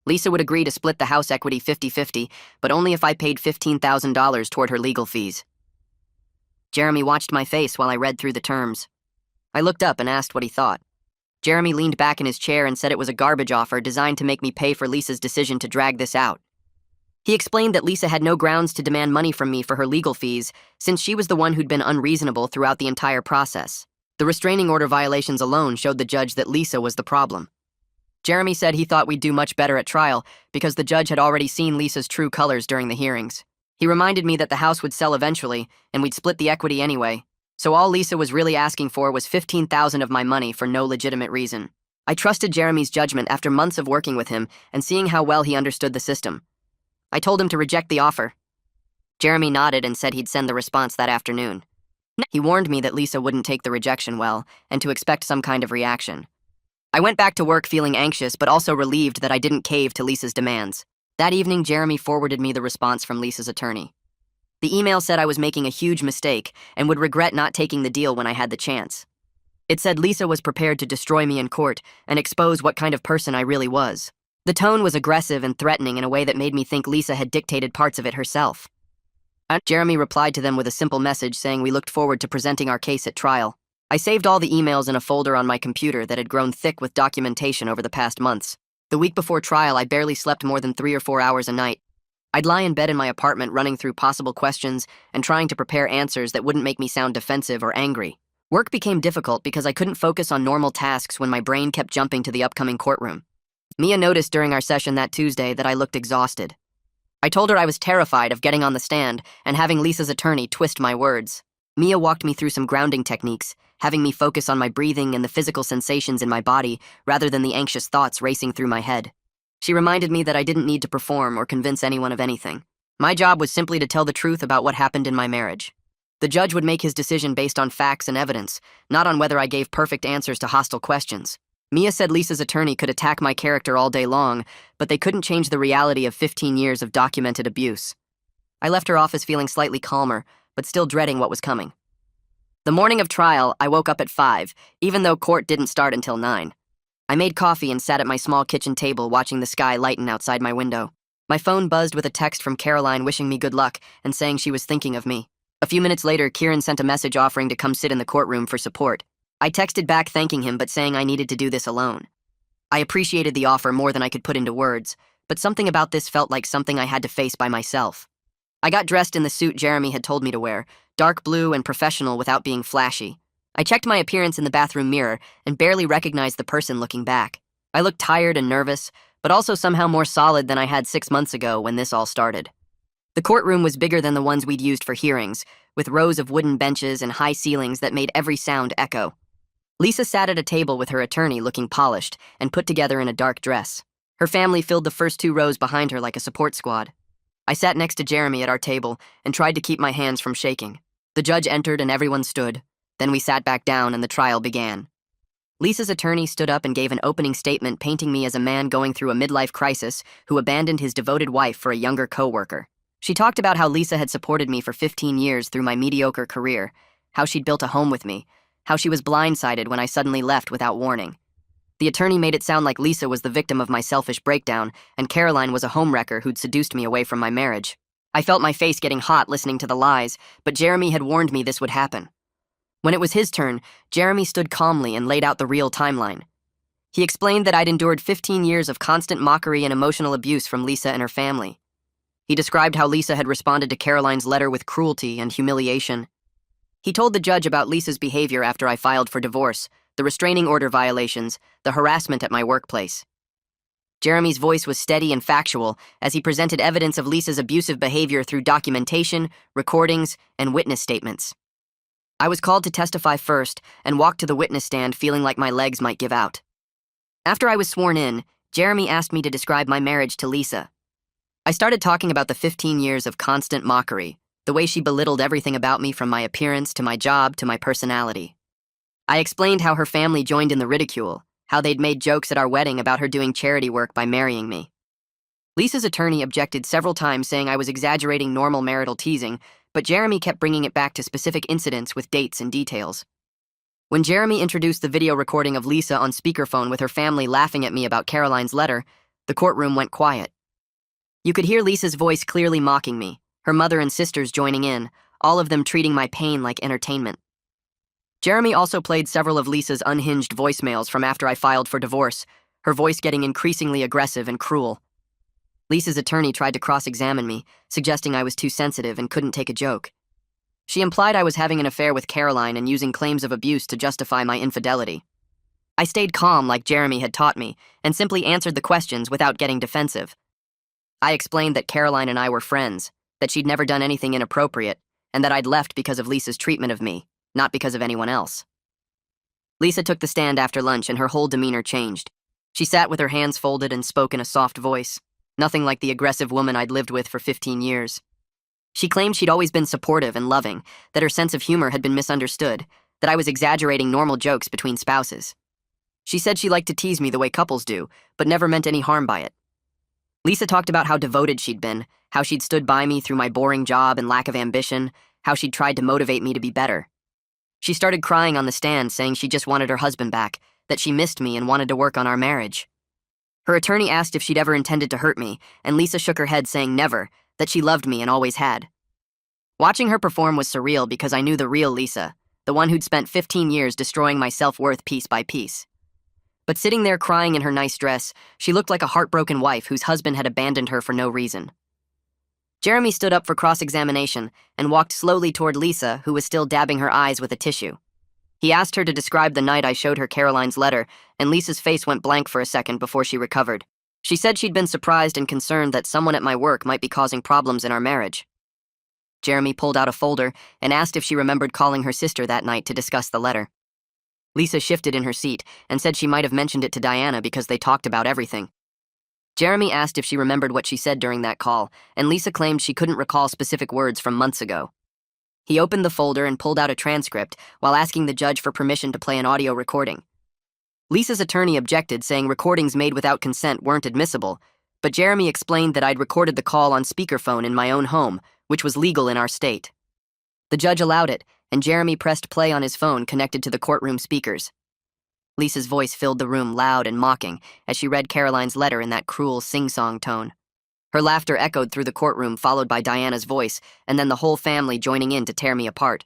Lisa would agree to split the house equity 50-50, but only if I paid $15,000 toward her legal fees. Jeremy watched my face while I read through the terms. I looked up and asked what he thought. Jeremy leaned back in his chair and said it was a garbage offer designed to make me pay for Lisa's decision to drag this out. He explained that Lisa had no grounds to demand money from me for her legal fees, since she was the one who'd been unreasonable throughout the entire process. The restraining order violations alone showed the judge that Lisa was the problem. Jeremy said he thought we'd do much better at trial because the judge had already seen Lisa's true colors during the hearings. He reminded me that the house would sell eventually, and we'd split the equity anyway. So all Lisa was really asking for was $15,000 of my money for no legitimate reason. I trusted Jeremy's judgment after months of working with him and seeing how well he understood the system. I told him to reject the offer. Jeremy nodded and said he'd send the response that afternoon. He warned me that Lisa wouldn't take the rejection well and to expect some kind of reaction. I went back to work feeling anxious but also relieved that I didn't cave to Lisa's demands. That evening, Jeremy forwarded me the response from Lisa's attorney. The email said I was making a huge mistake and would regret not taking the deal when I had the chance. It said Lisa was prepared to destroy me in court and expose what kind of person I really was. The tone was aggressive and threatening in a way that made me think Lisa had dictated parts of it herself. Jeremy replied to them with a simple message saying we looked forward to presenting our case at trial. I saved all the emails in a folder on my computer that had grown thick with documentation over the past months. The week before trial, I barely slept more than 3 or 4 hours a night. I'd lie in bed in my apartment running through possible questions and trying to prepare answers that wouldn't make me sound defensive or angry. Work became difficult because I couldn't focus on normal tasks when my brain kept jumping to the upcoming courtroom. Mia noticed during our session that Tuesday that I looked exhausted. I told her I was terrified of getting on the stand and having Lisa's attorney twist my words. Mia walked me through some grounding techniques, having me focus on my breathing and the physical sensations in my body rather than the anxious thoughts racing through my head. She reminded me that I didn't need to perform or convince anyone of anything. My job was simply to tell the truth about what happened in my marriage. The judge would make his decision based on facts and evidence, not on whether I gave perfect answers to hostile questions. Mia said Lisa's attorney could attack my character all day long, but they couldn't change the reality of 15 years of documented abuse. I left her office feeling slightly calmer, but still dreading what was coming. The morning of trial, I woke up at 5, even though court didn't start until 9. I made coffee and sat at my small kitchen table watching the sky lighten outside my window. My phone buzzed with a text from Caroline wishing me good luck and saying she was thinking of me. A few minutes later, Kieran sent a message offering to come sit in the courtroom for support. I texted back thanking him but saying I needed to do this alone. I appreciated the offer more than I could put into words, but something about this felt like something I had to face by myself. I got dressed in the suit Jeremy had told me to wear, dark blue and professional without being flashy. I checked my appearance in the bathroom mirror and barely recognized the person looking back. I looked tired and nervous, but also somehow more solid than I had 6 months ago when this all started. The courtroom was bigger than the ones we'd used for hearings, with rows of wooden benches and high ceilings that made every sound echo. Lisa sat at a table with her attorney looking polished and put together in a dark dress. Her family filled the first 2 rows behind her like a support squad. I sat next to Jeremy at our table and tried to keep my hands from shaking. The judge entered and everyone stood. Then we sat back down and the trial began. Lisa's attorney stood up and gave an opening statement painting me as a man going through a midlife crisis who abandoned his devoted wife for a younger coworker. She talked about how Lisa had supported me for 15 years through my mediocre career, how she'd built a home with me, how she was blindsided when I suddenly left without warning. The attorney made it sound like Lisa was the victim of my selfish breakdown and Caroline was a homewrecker who'd seduced me away from my marriage. I felt my face getting hot listening to the lies, but Jeremy had warned me this would happen. When it was his turn, Jeremy stood calmly and laid out the real timeline. He explained that I'd endured 15 years of constant mockery and emotional abuse from Lisa and her family. He described how Lisa had responded to Caroline's letter with cruelty and humiliation. He told the judge about Lisa's behavior after I filed for divorce, the restraining order violations, the harassment at my workplace. Jeremy's voice was steady and factual as he presented evidence of Lisa's abusive behavior through documentation, recordings, and witness statements. I was called to testify first and walked to the witness stand feeling like my legs might give out. After I was sworn in, Jeremy asked me to describe my marriage to Lisa. I started talking about the 15 years of constant mockery, the way she belittled everything about me from my appearance to my job to my personality. I explained how her family joined in the ridicule, how they'd made jokes at our wedding about her doing charity work by marrying me. Lisa's attorney objected several times, saying I was exaggerating normal marital teasing, but Jeremy kept bringing it back to specific incidents with dates and details. When Jeremy introduced the video recording of Lisa on speakerphone with her family laughing at me about Caroline's letter, the courtroom went quiet. You could hear Lisa's voice clearly mocking me, her mother and sisters joining in, all of them treating my pain like entertainment. Jeremy also played several of Lisa's unhinged voicemails from after I filed for divorce, her voice getting increasingly aggressive and cruel. Lisa's attorney tried to cross-examine me, suggesting I was too sensitive and couldn't take a joke. She implied I was having an affair with Caroline and using claims of abuse to justify my infidelity. I stayed calm like Jeremy had taught me and simply answered the questions without getting defensive. I explained that Caroline and I were friends, that she'd never done anything inappropriate, and that I'd left because of Lisa's treatment of me, not because of anyone else. Lisa took the stand after lunch and her whole demeanor changed. She sat with her hands folded and spoke in a soft voice, nothing like the aggressive woman I'd lived with for 15 years. She claimed she'd always been supportive and loving, that her sense of humor had been misunderstood, that I was exaggerating normal jokes between spouses. She said she liked to tease me the way couples do, but never meant any harm by it. Lisa talked about how devoted she'd been, how she'd stood by me through my boring job and lack of ambition, how she'd tried to motivate me to be better. She started crying on the stand, saying she just wanted her husband back, that she missed me and wanted to work on our marriage. Her attorney asked if she'd ever intended to hurt me, and Lisa shook her head saying never, that she loved me and always had. Watching her perform was surreal because I knew the real Lisa, the one who'd spent 15 years destroying my self-worth piece by piece. But sitting there crying in her nice dress, she looked like a heartbroken wife whose husband had abandoned her for no reason. Jeremy stood up for cross-examination and walked slowly toward Lisa, who was still dabbing her eyes with a tissue. He asked her to describe the night I showed her Caroline's letter, and Lisa's face went blank for a second before she recovered. She said she'd been surprised and concerned that someone at my work might be causing problems in our marriage. Jeremy pulled out a folder and asked if she remembered calling her sister that night to discuss the letter. Lisa shifted in her seat and said she might have mentioned it to Diana because they talked about everything. Jeremy asked if she remembered what she said during that call, and Lisa claimed she couldn't recall specific words from months ago. He opened the folder and pulled out a transcript while asking the judge for permission to play an audio recording. Lisa's attorney objected, saying recordings made without consent weren't admissible, but Jeremy explained that I'd recorded the call on speakerphone in my own home, which was legal in our state. The judge allowed it, and Jeremy pressed play on his phone connected to the courtroom speakers. Lisa's voice filled the room loud and mocking as she read Caroline's letter in that cruel sing-song tone. Her laughter echoed through the courtroom, followed by Diana's voice, and then the whole family joining in to tear me apart.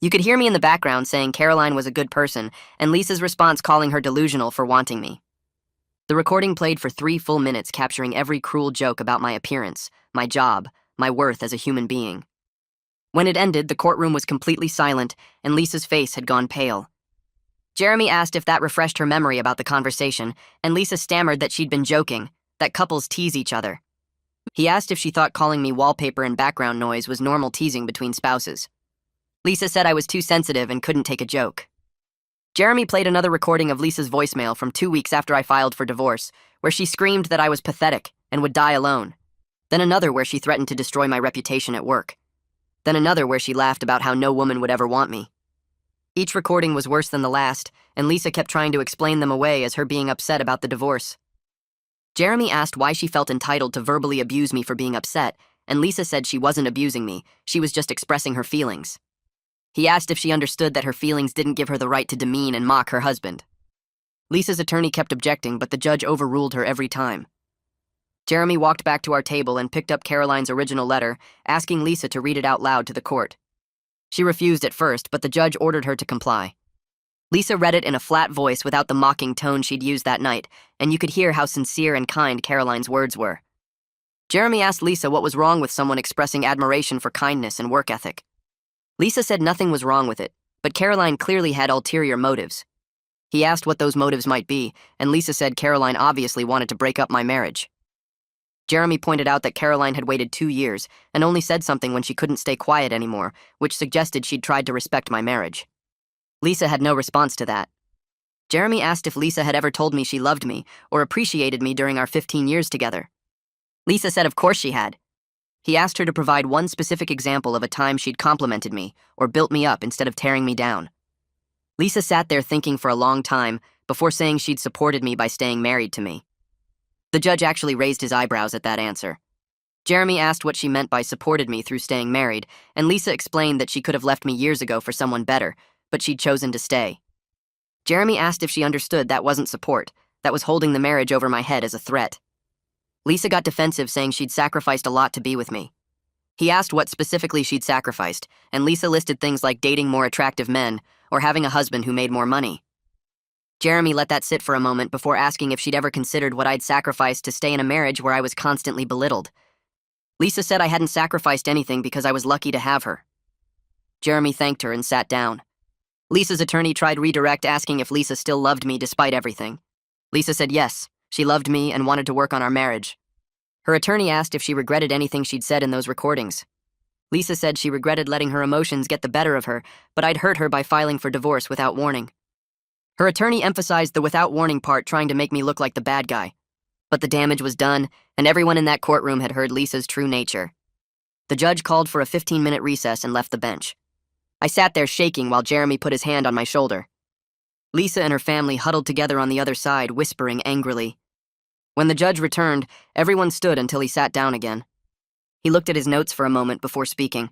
You could hear me in the background saying Caroline was a good person, and Lisa's response calling her delusional for wanting me. The recording played for 3 full minutes, capturing every cruel joke about my appearance, my job, my worth as a human being. When it ended, the courtroom was completely silent, and Lisa's face had gone pale. Jeremy asked if that refreshed her memory about the conversation, and Lisa stammered that she'd been joking, that couples tease each other. He asked if she thought calling me wallpaper and background noise was normal teasing between spouses. Lisa said I was too sensitive and couldn't take a joke. Jeremy played another recording of Lisa's voicemail from 2 weeks after I filed for divorce, where she screamed that I was pathetic and would die alone. Then another where she threatened to destroy my reputation at work. Then another where she laughed about how no woman would ever want me. Each recording was worse than the last, and Lisa kept trying to explain them away as her being upset about the divorce. Jeremy asked why she felt entitled to verbally abuse me for being upset, and Lisa said she wasn't abusing me, she was just expressing her feelings. He asked if she understood that her feelings didn't give her the right to demean and mock her husband. Lisa's attorney kept objecting, but the judge overruled her every time. Jeremy walked back to our table and picked up Caroline's original letter, asking Lisa to read it out loud to the court. She refused at first, but the judge ordered her to comply. Lisa read it in a flat voice without the mocking tone she'd used that night, and you could hear how sincere and kind Caroline's words were. Jeremy asked Lisa what was wrong with someone expressing admiration for kindness and work ethic. Lisa said nothing was wrong with it, but Caroline clearly had ulterior motives. He asked what those motives might be, and Lisa said Caroline obviously wanted to break up my marriage. Jeremy pointed out that Caroline had waited 2 years and only said something when she couldn't stay quiet anymore, which suggested she'd tried to respect my marriage. Lisa had no response to that. Jeremy asked if Lisa had ever told me she loved me or appreciated me during our 15 years together. Lisa said of course she had. He asked her to provide one specific example of a time she'd complimented me or built me up instead of tearing me down. Lisa sat there thinking for a long time before saying she'd supported me by staying married to me. The judge actually raised his eyebrows at that answer. Jeremy asked what she meant by supported me through staying married, and Lisa explained that she could have left me years ago for someone better, but she'd chosen to stay. Jeremy asked if she understood that wasn't support, that was holding the marriage over my head as a threat. Lisa got defensive, saying she'd sacrificed a lot to be with me. He asked what specifically she'd sacrificed, and Lisa listed things like dating more attractive men or having a husband who made more money. Jeremy let that sit for a moment before asking if she'd ever considered what I'd sacrificed to stay in a marriage where I was constantly belittled. Lisa said I hadn't sacrificed anything because I was lucky to have her. Jeremy thanked her and sat down. Lisa's attorney tried redirect, asking if Lisa still loved me despite everything. Lisa said yes, she loved me and wanted to work on our marriage. Her attorney asked if she regretted anything she'd said in those recordings. Lisa said she regretted letting her emotions get the better of her, but I'd hurt her by filing for divorce without warning. Her attorney emphasized the without warning part, trying to make me look like the bad guy. But the damage was done, and everyone in that courtroom had heard Lisa's true nature. The judge called for a 15-minute recess and left the bench. I sat there shaking while Jeremy put his hand on my shoulder. Lisa and her family huddled together on the other side, whispering angrily. When the judge returned, everyone stood until he sat down again. He looked at his notes for a moment before speaking.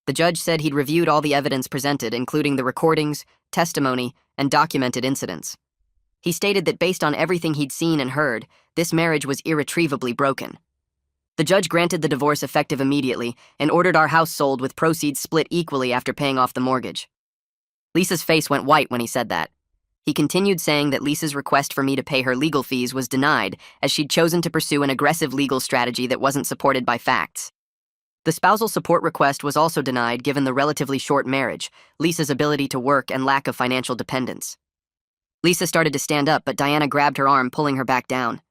The judge said he'd reviewed all the evidence presented, including the recordings, testimony, and documented incidents. He stated that based on everything he'd seen and heard, this marriage was irretrievably broken. The judge granted the divorce effective immediately and ordered our house sold with proceeds split equally after paying off the mortgage. Lisa's face went white when he said that. He continued, saying that Lisa's request for me to pay her legal fees was denied, as she'd chosen to pursue an aggressive legal strategy that wasn't supported by facts. The spousal support request was also denied given the relatively short marriage, Lisa's ability to work, and lack of financial dependence. Lisa started to stand up, but Diana grabbed her arm, pulling her back down.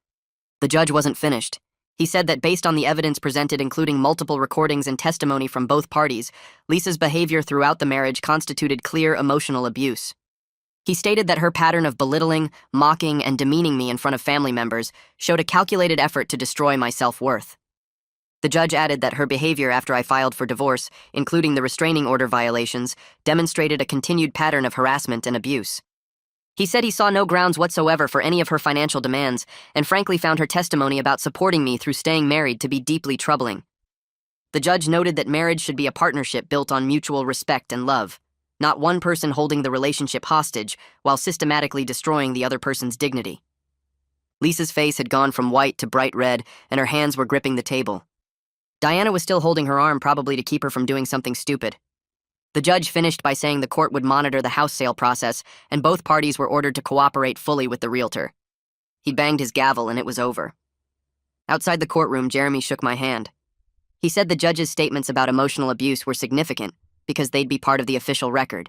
The judge wasn't finished. He said that based on the evidence presented, including multiple recordings and testimony from both parties, Lisa's behavior throughout the marriage constituted clear emotional abuse. He stated that her pattern of belittling, mocking, and demeaning me in front of family members showed a calculated effort to destroy my self-worth. The judge added that her behavior after I filed for divorce, including the restraining order violations, demonstrated a continued pattern of harassment and abuse. He said he saw no grounds whatsoever for any of her financial demands, and frankly found her testimony about supporting me through staying married to be deeply troubling. The judge noted that marriage should be a partnership built on mutual respect and love, not one person holding the relationship hostage while systematically destroying the other person's dignity. Lisa's face had gone from white to bright red, and her hands were gripping the table. Diana was still holding her arm, probably to keep her from doing something stupid. The judge finished by saying the court would monitor the house sale process, and both parties were ordered to cooperate fully with the realtor. He banged his gavel, and it was over. Outside the courtroom, Jeremy shook my hand. He said the judge's statements about emotional abuse were significant because they'd be part of the official record.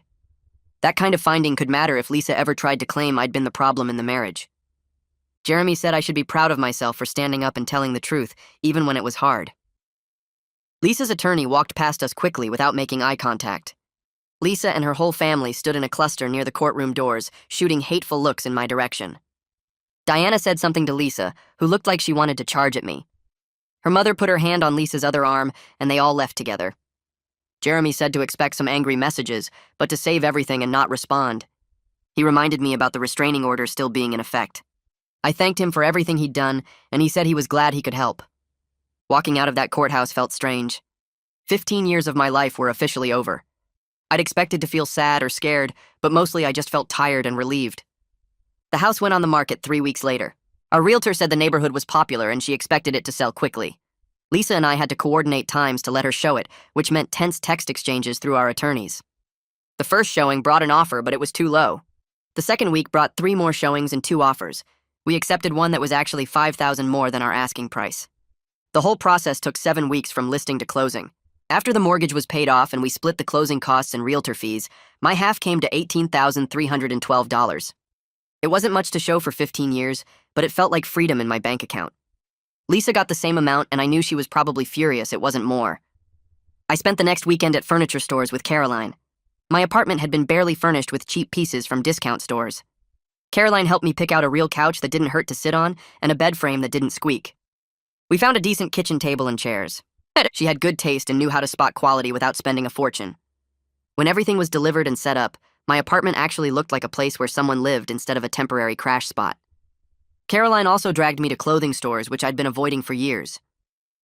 That kind of finding could matter if Lisa ever tried to claim I'd been the problem in the marriage. Jeremy said I should be proud of myself for standing up and telling the truth, even when it was hard. Lisa's attorney walked past us quickly without making eye contact. Lisa and her whole family stood in a cluster near the courtroom doors, shooting hateful looks in my direction. Diana said something to Lisa, who looked like she wanted to charge at me. Her mother put her hand on Lisa's other arm, and they all left together. Jeremy said to expect some angry messages, but to save everything and not respond. He reminded me about the restraining order still being in effect. I thanked him for everything he'd done, and he said he was glad he could help. Walking out of that courthouse felt strange. 15 years of my life were officially over. I'd expected to feel sad or scared, but mostly I just felt tired and relieved. The house went on the market 3 weeks later. Our realtor said the neighborhood was popular and she expected it to sell quickly. Lisa and I had to coordinate times to let her show it, which meant tense text exchanges through our attorneys. The first showing brought an offer, but it was too low. The second week brought 3 more showings and 2 offers. We accepted one that was actually $5,000 more than our asking price. The whole process took 7 weeks from listing to closing. After the mortgage was paid off and we split the closing costs and realtor fees, my half came to $18,312. It wasn't much to show for 15 years, but it felt like freedom in my bank account. Lisa got the same amount, and I knew she was probably furious it wasn't more. I spent the next weekend at furniture stores with Caroline. My apartment had been barely furnished with cheap pieces from discount stores. Caroline helped me pick out a real couch that didn't hurt to sit on and a bed frame that didn't squeak. We found a decent kitchen table and chairs. She had good taste and knew how to spot quality without spending a fortune. When everything was delivered and set up, my apartment actually looked like a place where someone lived instead of a temporary crash spot. Caroline also dragged me to clothing stores, which I'd been avoiding for years.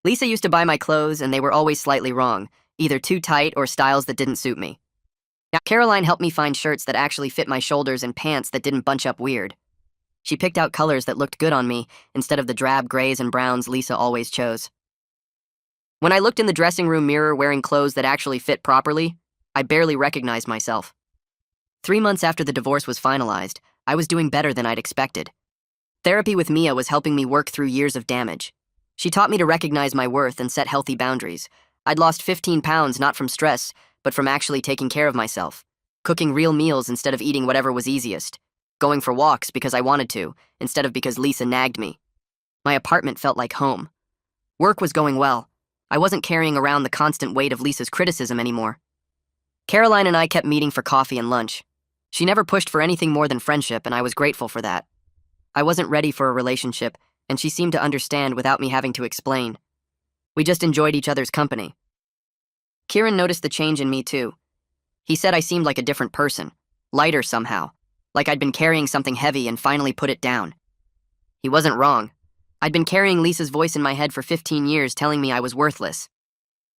Lisa used to buy my clothes, and they were always slightly wrong, either too tight or styles that didn't suit me. Caroline helped me find shirts that actually fit my shoulders and pants that didn't bunch up weird. She picked out colors that looked good on me instead of the drab grays and browns Lisa always chose. When I looked in the dressing room mirror wearing clothes that actually fit properly, I barely recognized myself. 3 months after the divorce was finalized, I was doing better than I'd expected. Therapy with Mia was helping me work through years of damage. She taught me to recognize my worth and set healthy boundaries. I'd lost 15 pounds not from stress, but from actually taking care of myself, cooking real meals instead of eating whatever was easiest, going for walks because I wanted to, instead of because Lisa nagged me. My apartment felt like home. Work was going well. I wasn't carrying around the constant weight of Lisa's criticism anymore. Caroline and I kept meeting for coffee and lunch. She never pushed for anything more than friendship, and I was grateful for that. I wasn't ready for a relationship, and she seemed to understand without me having to explain. We just enjoyed each other's company. Kieran noticed the change in me too. He said I seemed like a different person, lighter somehow, like I'd been carrying something heavy and finally put it down. He wasn't wrong. I'd been carrying Lisa's voice in my head for 15 years telling me I was worthless.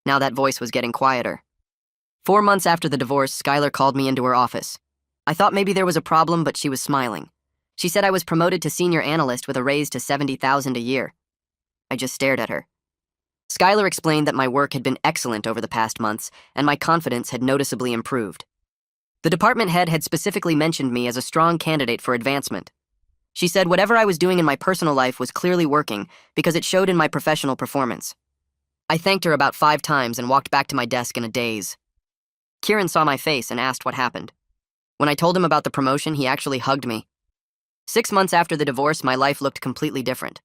Now that voice was getting quieter. 4 months after the divorce, Skylar called me into her office. I thought maybe there was a problem, but she was smiling. She said I was promoted to senior analyst with a raise to $70,000 a year. I just stared at her. Skylar explained that my work had been excellent over the past months, and my confidence had noticeably improved. The department head had specifically mentioned me as a strong candidate for advancement. She said whatever I was doing in my personal life was clearly working because it showed in my professional performance. I thanked her about 5 times and walked back to my desk in a daze. Kieran saw my face and asked what happened. When I told him about the promotion, he actually hugged me. 6 months after the divorce, my life looked completely different.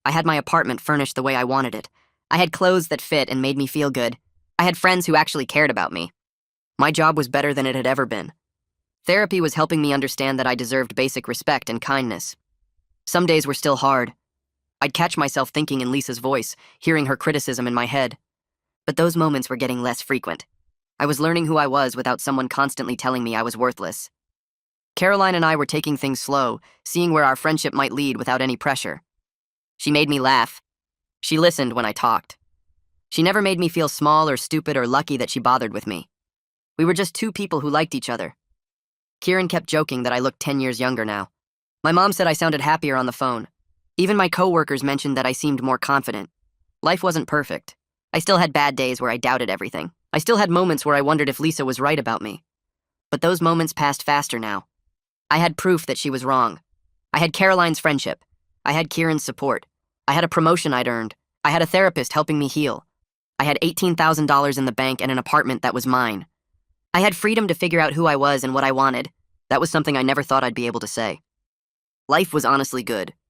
I had my apartment furnished the way I wanted it. I had clothes that fit and made me feel good. I had friends who actually cared about me. My job was better than it had ever been. Therapy was helping me understand that I deserved basic respect and kindness. Some days were still hard. I'd catch myself thinking in Lisa's voice, hearing her criticism in my head. But those moments were getting less frequent. I was learning who I was without someone constantly telling me I was worthless. Caroline and I were taking things slow, seeing where our friendship might lead without any pressure. She made me laugh. She listened when I talked. She never made me feel small or stupid or lucky that she bothered with me. We were just 2 people who liked each other. Kieran kept joking that I looked 10 years younger now. My mom said I sounded happier on the phone. Even my coworkers mentioned that I seemed more confident. Life wasn't perfect. I still had bad days where I doubted everything. I still had moments where I wondered if Lisa was right about me. But those moments passed faster now. I had proof that she was wrong. I had Caroline's friendship. I had Kieran's support. I had a promotion I'd earned. I had a therapist helping me heal. I had $18,000 in the bank and an apartment that was mine. I had freedom to figure out who I was and what I wanted. That was something I never thought I'd be able to say. Life was honestly good.